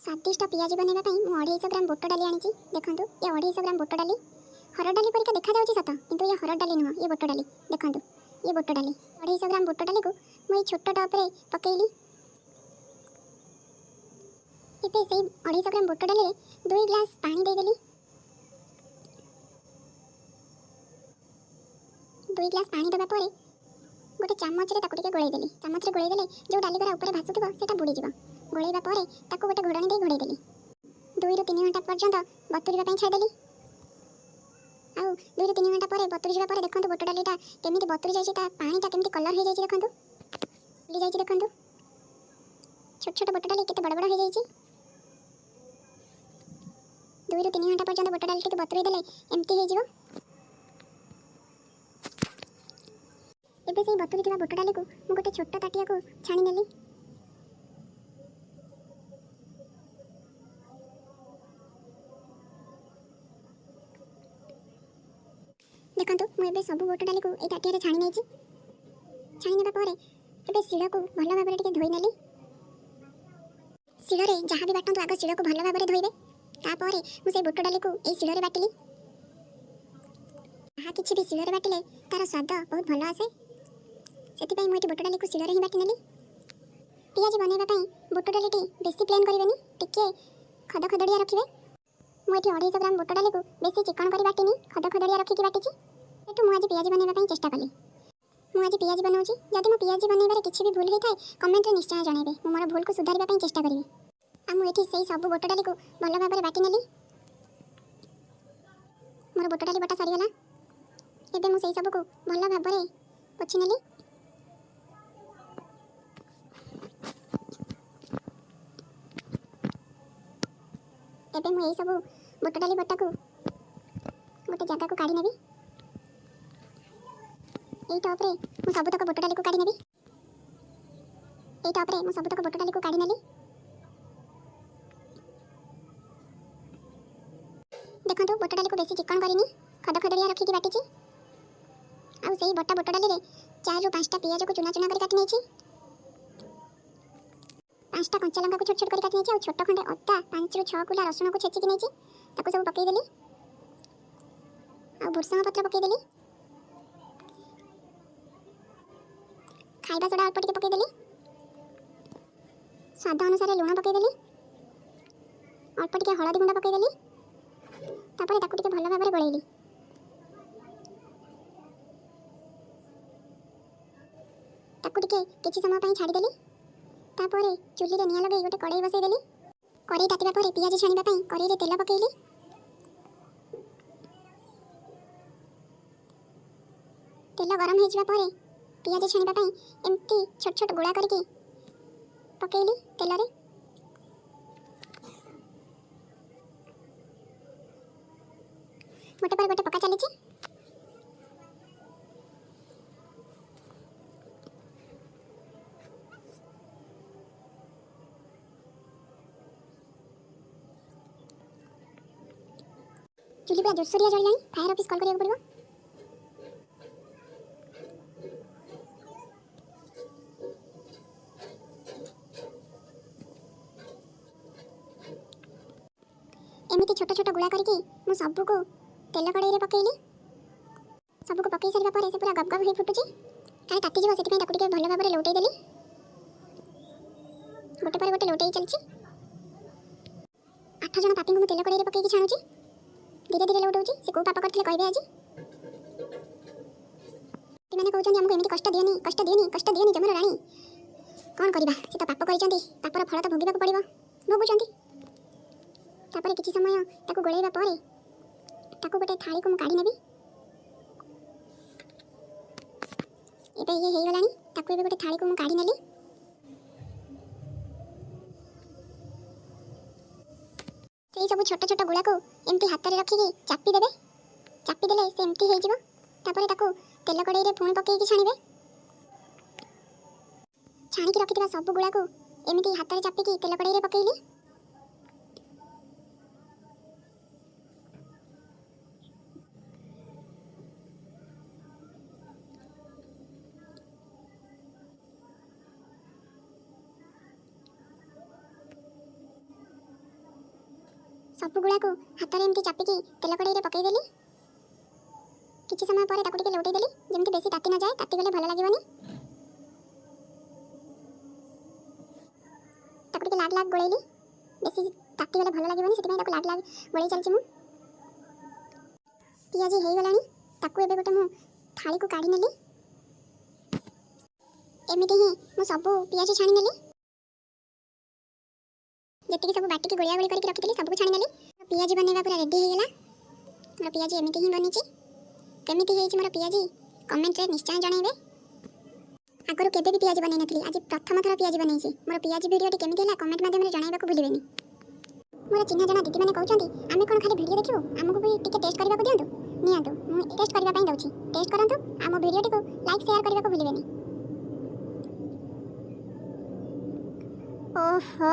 स्वादिष्ट पियाजी बनैबा पई मु 250 ग्राम बुट डाली आनी देखंतु ये 250 ग्राम बुट डाली हरड़ डाली परिका देखा जाउची सत किंतु ये हरड़ डाली नुह ये बुट डाली देखंतु ये बुट डाली 250 ग्राम बुट डाली को मु छोट टप रे पकेइली। इते से 250 ग्राम बुट डाली 2 ग्लास पानी दे देली 2 ग्लास पानी देबा परे गोटे चामच रे ताकू टिके गोळै देली चामच रे गोळै देले जो डाली करा ऊपर भासुथिबो सेटा बुडी जीव गोळैबा परे ताकू गोटे घोडणी दे घोडै देली 2 ରୁ 3 घंटा पर्यंत बतुरीबा पई छाड़ देली। आउ 2 ରୁ 3 घंटा परे बतुरी जीवा परे देखंतु बुट डालीटा केमिति बतुरी जायछि ता पानीटा केमिति कलर हो जायछि देखंतु ली जायछि देखंतु छोट छोट बुट डाली केते बड़ बड़ हो जायछि 2 ରୁ 3 घंटा पर्यंत बुट डाली टिके बतुरी देले एम्ति हो जीव। एबे से बतुरी थिबा बुट डाली को मु गोटे छोट ताटिया को छाणी नेली देखंतु मु एबे सब बुट डाली को ए ताटिया रे छाणी नेछि छाणी नेबा परे एबे सिड़ा को भलो भाबरे टिके धोई नेली सिड़ा रे जहां भी बाटंतु आगो सिड़ा को भलो भाबरे धोइबे ता परे मु से बुट डाली को ए सिड़ा रे बाटिली जहां किछि भी सिड़ा रे बाटिले तार स्वाद बहुत भलो आसे सेति पई मु एटी बुट डाली को सिड़ा रे ही बाटी नेली। पियाजी बनैबा पई बुट डाली टी बेसी प्लेन करिवेनी टिके खद खदड़िया रखिबे मु एटी 250 ग्राम बुट डाली को बेसी चिकन करी बाटिनी खद खदड़िया रखी की बाटिची एटु मु आज पियाजी बनैबा पई चेष्टा कली मु आज पियाजी बनाउची जदि मु पियाजी बनैबारे किछि भी भूल हेताय कमेंट रे निश्चय जणाइबे मु मोर भूल को सुधारिबा पई चेष्टा करिवे। आ मु एटी सेही सब बुट डाली को भलो भाबरे बाटी नेली मोर बुट डाली बटा सरी गला एबे मु सेही सब को भलो भाबरे पोछि नेली एबे मु ए सब बुट डाली बटा को गोटे जगह को काढी नेबी ए टॉप रे मु सब तक बुट डाली को काढी नेबी ए टॉप रे मु सब तक बुट डाली को काढी नेली देखंतु बुट डाली को बेसी चिकन करिनी खद खदड़िया रखी की बाटीची आ सेही बटा बुट डाली रे 4 ରୁ 5टा पियाज को चुना चुना करी काटी नेछि 5टा कंचा लंका को छोट छोट करी काटी नेछि आ छोट खंडे अद्दा 5 ରୁ 6 कुला रसुण को छेची की नेछि ताको सब पकई देली आ भुरसंग पत्र पकई देली खाइबा सोडा अल्प टिके पकई देली स्वाद अनुसार लूण पकई देली अल्प टिके हळदी गुंडा पकई देली तापर ताको टिके भलो भाबरे गोळैली ताको टिके किछि समय पई छाडी देली तापर चुली रे निया लगे गोटे कड़ाई बसई देली कड़ाई तातिबा परे पियाजी छाणीबा पई कड़ाई रे तेल पकईली तेल गरम हो जिबा परे पियाजी छाणीबा पई एम्ति छोट छोट गोळा करके पकईली तेल रे गोटे पर गोटे पका चलीची चुली पूरा जोरसोरिया जळिलानी फायर ऑफिस कॉल करिया पड़िबो एमिति छोट छोट गुळा करके मु सब को तेल कड़ाई रे पकईली सब को पकई सरिबा परे से पूरा गब गब होई फुटुची काहे ताती जीव सेति पई ताकू टिके भलो भाबरे लौटै देली गोटे पर गोटे लौटै चलची 8 जण पापी को मु तेल कड़ाई रे पकई की छाणुची धीरे धीरे लौटौची से को पाप करथिले कहबे आज ती माने कहउचंदी हमको एमिति कष्ट दियनी जमर रानी कोन करबा से तो पाप करिचंदी पापर फल तो भोगिबा को पड़िबो भोगुचंदी तापर किछि समय ताको गोळैबा परे ताको गोटे थाली को मु काढी नेबी एबे ये हेइ गलानी ताको एबे गोटे थाली को मु काढी नेली सेही सब छोट छोट गुळा को एम्ति हाथ रे रखी चापी देबे चापी देले से एम्ति हे जिवो तापर ताको तेल कड़ाई रे पुणी पकई की छाणीबे छाणी की रखिथिबा सब गुळा को एमिति हाथ रे चापी की तेल कड़ाई रे पकईली ସବୁଗୁଡ଼ାକୁ ହାତରେ ଏମିତି ଚାପିକି ତେଲ କଡ଼େଇରେ ପକାଇଦେଲି। କିଛି ସମୟ ପରେ ତାକୁ ଟିକେ ଲଉଟେଇଦେଲି, ଯେମିତି ବେଶୀ ତାତି ନ ଯାଏ, ତାତିଗଲେ ଭଲ ଲାଗିବନି। ତାକୁ ଟିକେ ଲାଗ ଲାଗ ଗୋଳେଇଲି, ବେଶୀ ତାତିଗଲେ ଭଲ ଲାଗିବନି, ସେଥିପାଇଁ ତାକୁ ଲାଗ ଲାଗ ଗୋଳେଇ ଚାଲିଛି ମୁଁ। ପିଆଜି ହେଇଗଲାଣି, ତାକୁ ଏବେ ଗୋଟେ ମୁଁ ଥାଳିକୁ କାଢ଼ି ନେଲି। ଏମିତି ହିଁ ମୁଁ ସବୁ ପିଆଜି ଛାଣି ନେଲି। ଯେତିକି ସବୁ ବାଟିକି ଗୋଳିଆ ଗୋଳି କରିକି ରଖିଥିଲି ସବୁକୁ ଛାଣି ନେଲି। ପିଆଜି ବନେଇବା ପୁରା ରେଡ଼ି ହେଇଗଲା। ମୋର ପିଆଜି ଏମିତି ହିଁ ବନିଛି। କେମିତି ହେଇଛି ମୋର ପିଆଜି କମେଣ୍ଟରେ ନିଶ୍ଚୟ ଜଣାଇବେ। ଆଗରୁ କେବେ ବି ପିଆଜି ବନେଇ ନଥିଲି, ଆଜି ପ୍ରଥମ ଥର ପିଆଜି ବନେଇଛି। ମୋର ପିଆଜି ଭିଡ଼ିଓଟି କେମିତି ହେଲା କମେଣ୍ଟ ମାଧ୍ୟମରେ ଜଣାଇବାକୁ ଭୁଲିବେନି। ମୋର ଚିହ୍ନା ଜଣା ଦିଦିମାନେ କହୁଛନ୍ତି ଆମେ କ'ଣ ଖାଲି ଭିଡ଼ିଓ ଦେଖିବୁ, ଆମକୁ ବି ଟିକେ ଟେଷ୍ଟ କରିବାକୁ ଦିଅନ୍ତୁ। ନିଅନ୍ତୁ, ମୁଁ ଟେଷ୍ଟ କରିବା ପାଇଁ ଦେଉଛି, ଟେଷ୍ଟ କରନ୍ତୁ। ଆମ ଭିଡ଼ିଓଟିକୁ ଲାଇକ୍ ସେୟାର କରିବାକୁ ଭୁଲିବେନି। ଓହୋ।